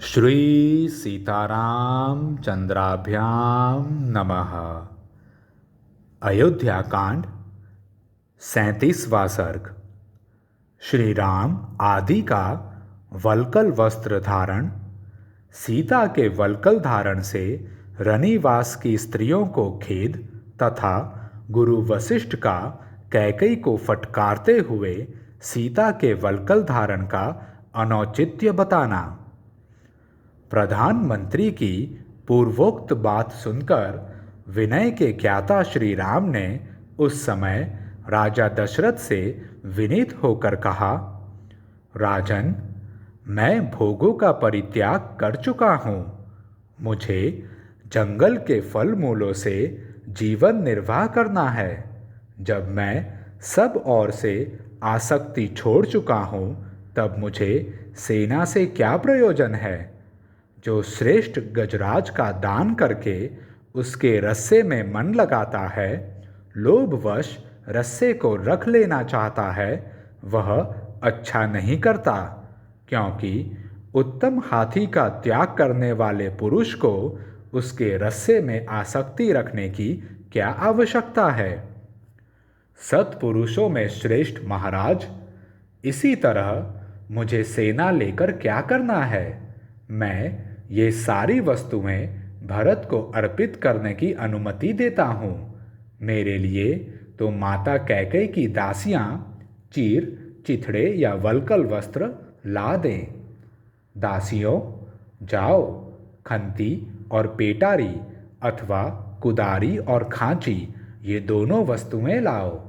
श्री सीताराम चंद्राभ्याम नमः। अयोध्या कांड 37वां सर्ग। श्री राम आदि का वल्कल वस्त्र धारण। सीता के वल्कल धारण से रनिवास की स्त्रियों को खेद तथा गुरु वशिष्ठ का कैकेयी को फटकारते हुए सीता के वल्कल धारण का अनौचित्य बताना। प्रधानमंत्री की पूर्वोक्त बात सुनकर विनय के ज्ञाता श्री राम ने उस समय राजा दशरथ से विनीत होकर कहा, राजन, मैं भोगों का परित्याग कर चुका हूँ। मुझे जंगल के फल मूलों से जीवन निर्वाह करना है। जब मैं सब ओर से आसक्ति छोड़ चुका हूँ, तब मुझे सेना से क्या प्रयोजन है। जो श्रेष्ठ गजराज का दान करके उसके रस्से में मन लगाता है, लोभवश रस्से को रख लेना चाहता है, वह अच्छा नहीं करता, क्योंकि उत्तम हाथी का त्याग करने वाले पुरुष को उसके रस्से में आसक्ति रखने की क्या आवश्यकता है। सत्पुरुषों में श्रेष्ठ महाराज, इसी तरह मुझे सेना लेकर क्या करना है। मैं ये सारी वस्तुएं भरत को अर्पित करने की अनुमति देता हूँ। मेरे लिए तो माता कैकेयी की दासियाँ चीर, चिथड़े या वल्कल वस्त्र ला दें। दासियों, जाओ खंती और पेटारी अथवा कुदारी और खांची, ये दोनों वस्तुएं लाओ।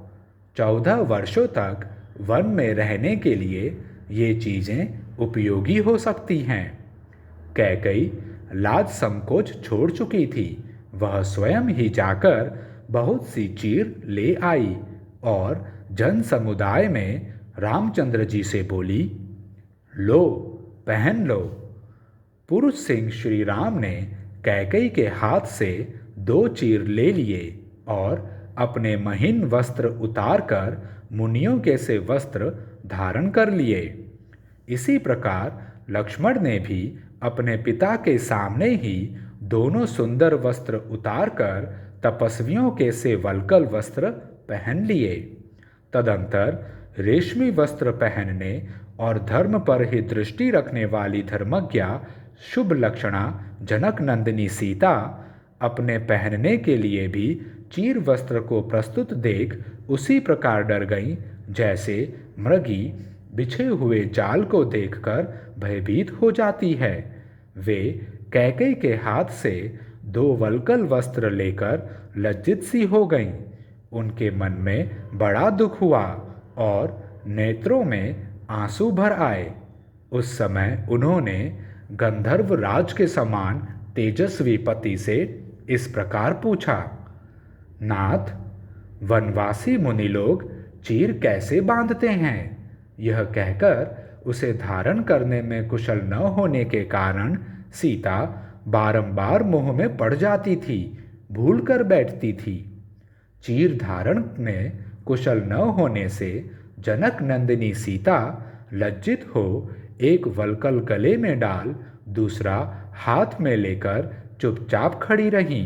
14 वर्षों तक वन में रहने के लिए ये चीज़ें उपयोगी हो सकती हैं। कैकेयी लाज संकोच छोड़ चुकी थी। वह स्वयं ही जाकर बहुत सी चीर ले आई और जन समुदाय में रामचंद्र जी से बोली, लो, पहन लो। पुरुष सिंह श्री राम ने कैकेयी के हाथ से 2 चीर ले लिए और अपने महीन वस्त्र उतारकर मुनियों के से वस्त्र धारण कर लिए। इसी प्रकार लक्ष्मण ने भी अपने पिता के सामने ही दोनों सुंदर वस्त्र उतारकर तपस्वियों के से वल्कल वस्त्र पहन लिए। तदंतर रेशमी वस्त्र पहनने और धर्म पर ही दृष्टि रखने वाली धर्मज्ञा शुभ लक्षणा जनक नंदिनी सीता अपने पहनने के लिए भी चीर वस्त्र को प्रस्तुत देख उसी प्रकार डर गईं जैसे मृगी बिछे हुए जाल को देखकर भयभीत हो जाती है। वे कैकेयी के हाथ से 2 वल्कल वस्त्र लेकर लज्जित सी हो गईं। उनके मन में बड़ा दुख हुआ और नेत्रों में आंसू भर आए। उस समय उन्होंने गंधर्व राज के समान तेजस्वी पति से इस प्रकार पूछा, नाथ, वनवासी मुनि लोग चीर कैसे बांधते हैं। यह कहकर उसे धारण करने में कुशल न होने के कारण सीता बारंबार मोह में पड़ जाती थी, भूल कर बैठती थी। चीर धारण में कुशल न होने से जनक नंदिनी सीता लज्जित हो एक वल्कल गले में डाल दूसरा हाथ में लेकर चुपचाप खड़ी रहीं।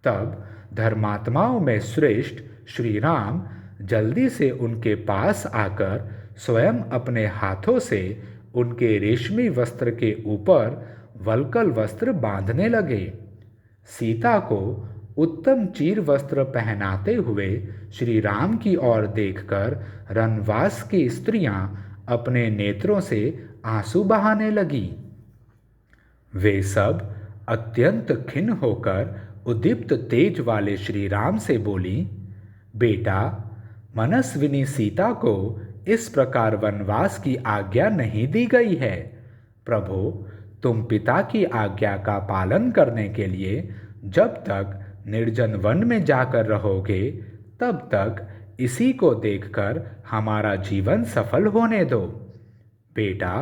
तब धर्मात्माओं में श्रेष्ठ श्री राम जल्दी से उनके पास आकर स्वयं अपने हाथों से उनके रेशमी वस्त्र के ऊपर वल्कल वस्त्र बांधने लगे। सीता को उत्तम चीर वस्त्र पहनाते हुए श्री राम की ओर देखकर रनवास की स्त्रियां अपने नेत्रों से आंसू बहाने लगी। वे सब अत्यंत खिन्न होकर उद्दीप्त तेज वाले श्री राम से बोली, बेटा, मनस्विनी सीता को इस प्रकार वनवास की आज्ञा नहीं दी गई है। प्रभु, तुम पिता की आज्ञा का पालन करने के लिए जब तक निर्जन वन में जाकर रहोगे, तब तक इसी को देखकर हमारा जीवन सफल होने दो। बेटा,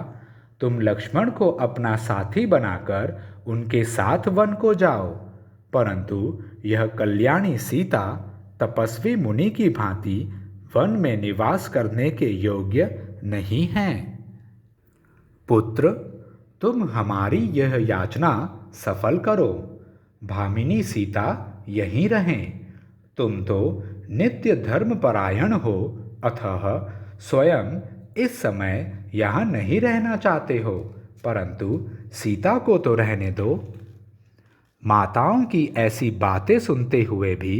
तुम लक्ष्मण को अपना साथी बनाकर उनके साथ वन को जाओ, परंतु यह कल्याणी सीता तपस्वी मुनि की भांति वन में निवास करने के योग्य नहीं हैं। पुत्र, तुम हमारी यह याचना सफल करो। भामिनी सीता यहीं रहें। तुम तो नित्य धर्मपरायण हो, अतः स्वयं इस समय यहाँ नहीं रहना चाहते हो, परंतु सीता को तो रहने दो। माताओं की ऐसी बातें सुनते हुए भी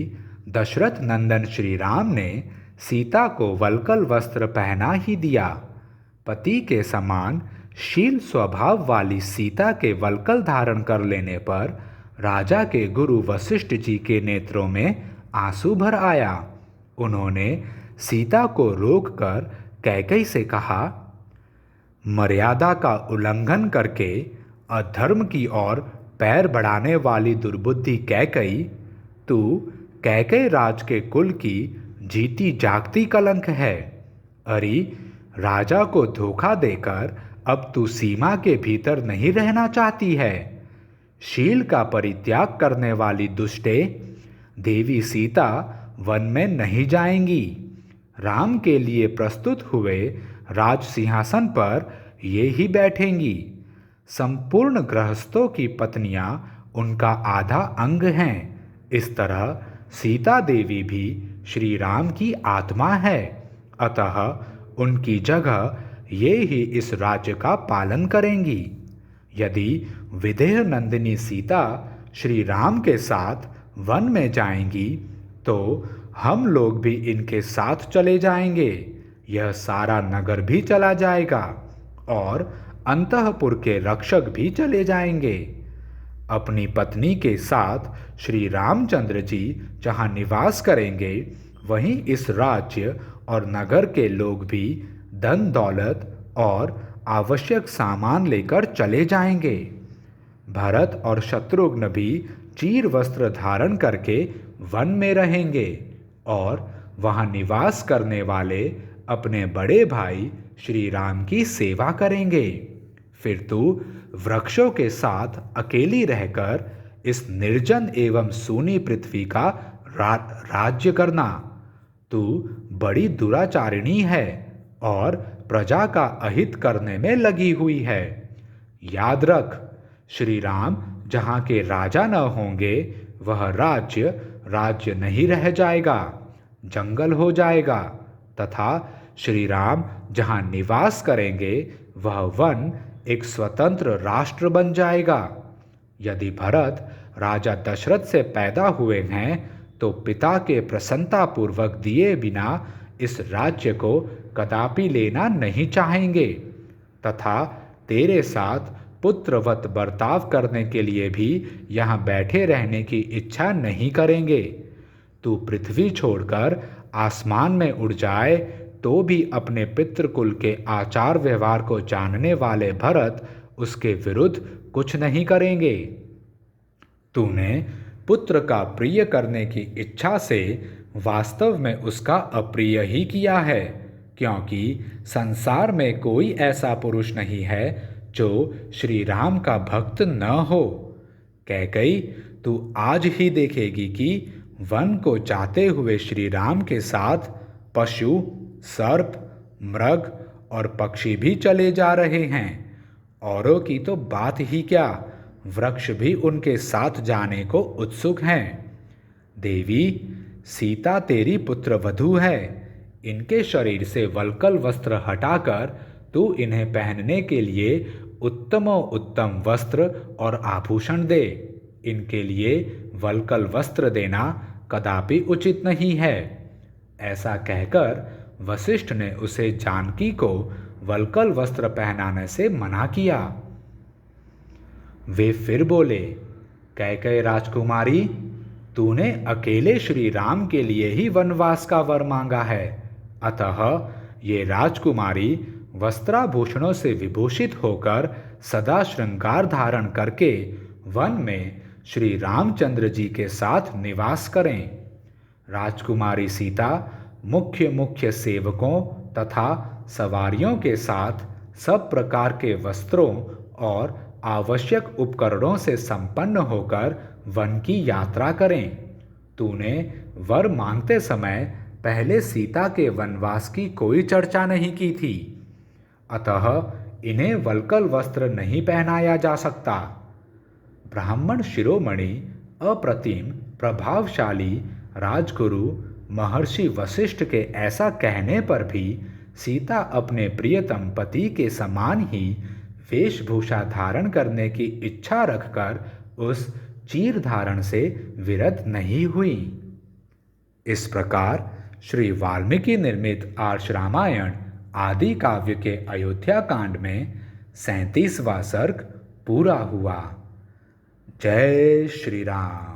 दशरथ नंदन श्री राम ने सीता को वल्कल वस्त्र पहना ही दिया। पति के समान शील स्वभाव वाली सीता के वल्कल धारण कर लेने पर राजा के गुरु वशिष्ठ जी के नेत्रों में आंसू भर आया। उन्होंने सीता को रोककर कैकई से कहा, मर्यादा का उल्लंघन करके अधर्म की ओर पैर बढ़ाने वाली दुर्बुद्धि कैकई, तू कैकई राज के कुल की जीती जागती कलंक है। अरे, राजा को धोखा देकर अब तू सीमा के भीतर नहीं रहना चाहती है। शील का परित्याग करने वाली दुष्टे, देवी सीता वन में नहीं जाएंगी। राम के लिए प्रस्तुत हुए राज सिंहासन पर ये ही बैठेंगी। संपूर्ण गृहस्थों की पत्नियां उनका आधा अंग हैं। इस तरह सीता देवी भी श्री राम की आत्मा है, अतः उनकी जगह ये ही इस राज्य का पालन करेंगी। यदि विदेह नंदिनी सीता श्री राम के साथ वन में जाएंगी तो हम लोग भी इनके साथ चले जाएंगे। यह सारा नगर भी चला जाएगा और अंतःपुर के रक्षक भी चले जाएंगे। अपनी पत्नी के साथ श्री रामचंद्र जी जहाँ निवास करेंगे, वहीं इस राज्य और नगर के लोग भी धन दौलत और आवश्यक सामान लेकर चले जाएंगे। भरत और शत्रुघ्न भी चीर वस्त्र धारण करके वन में रहेंगे और वहाँ निवास करने वाले अपने बड़े भाई श्री राम की सेवा करेंगे। फिर तू वृक्षों के साथ अकेली रहकर इस निर्जन एवं सूनी पृथ्वी का राज्य करना। तू बड़ी दुराचारिणी है और प्रजा का अहित करने में लगी हुई है। याद रख, श्री राम जहाँ के राजा न होंगे, वह राज्य नहीं रह जाएगा, जंगल हो जाएगा, तथा श्री राम जहाँ निवास करेंगे, वह वन एक स्वतंत्र राष्ट्र बन जाएगा। यदि भरत राजा दशरथ से पैदा हुए हैं तो पिता के प्रसन्नतापूर्वक दिए बिना इस राज्य को कदापि लेना नहीं चाहेंगे, तथा तेरे साथ पुत्रवत बर्ताव करने के लिए भी यहाँ बैठे रहने की इच्छा नहीं करेंगे। तू पृथ्वी छोड़कर आसमान में उड़ जाए तो भी अपने पितृकुल के आचार व्यवहार को जानने वाले भरत उसके विरुद्ध कुछ नहीं करेंगे। तूने पुत्र का प्रिय करने की इच्छा से वास्तव में उसका अप्रिय ही किया है, क्योंकि संसार में कोई ऐसा पुरुष नहीं है जो श्री राम का भक्त न हो। कैकई, तू आज ही देखेगी कि वन को जाते हुए श्री राम के साथ पशु, सर्प, मृग और पक्षी भी चले जा रहे हैं। औरों की तो बात ही क्या, वृक्ष भी उनके साथ जाने को उत्सुक हैं। देवी, सीता तेरी पुत्रवधू है। इनके शरीर से वल्कल वस्त्र हटाकर तू इन्हें पहनने के लिए उत्तमोत्तम वस्त्र और आभूषण दे। इनके लिए वल्कल वस्त्र देना कदापि उचित नहीं है। ऐसा कहकर वशिष्ठ ने उसे जानकी को वल्कल वस्त्र पहनाने से मना किया। वे फिर बोले, कैकई राजकुमारी, तूने अकेले श्री राम के लिए ही वनवास का वर मांगा है, अतः ये राजकुमारी वस्त्राभूषणों से विभूषित होकर सदा श्रृंगार धारण करके वन में श्री रामचंद्र जी के साथ निवास करें। राजकुमारी सीता मुख्य सेवकों तथा सवारियों के साथ सब प्रकार के वस्त्रों और आवश्यक उपकरणों से संपन्न होकर वन की यात्रा करें। तूने वर मांगते समय पहले सीता के वनवास की कोई चर्चा नहीं की थी, अतः इन्हें वल्कल वस्त्र नहीं पहनाया जा सकता। ब्राह्मण शिरोमणि, अप्रतिम प्रभावशाली राजगुरु महर्षि वशिष्ठ के ऐसा कहने पर भी सीता अपने प्रियतम पति के समान ही वेशभूषा धारण करने की इच्छा रखकर उस चीर धारण से विरत नहीं हुई। इस प्रकार श्री वाल्मीकि निर्मित आर्ष रामायण आदि काव्य के अयोध्या कांड में 37वां सर्ग पूरा हुआ। जय श्री राम।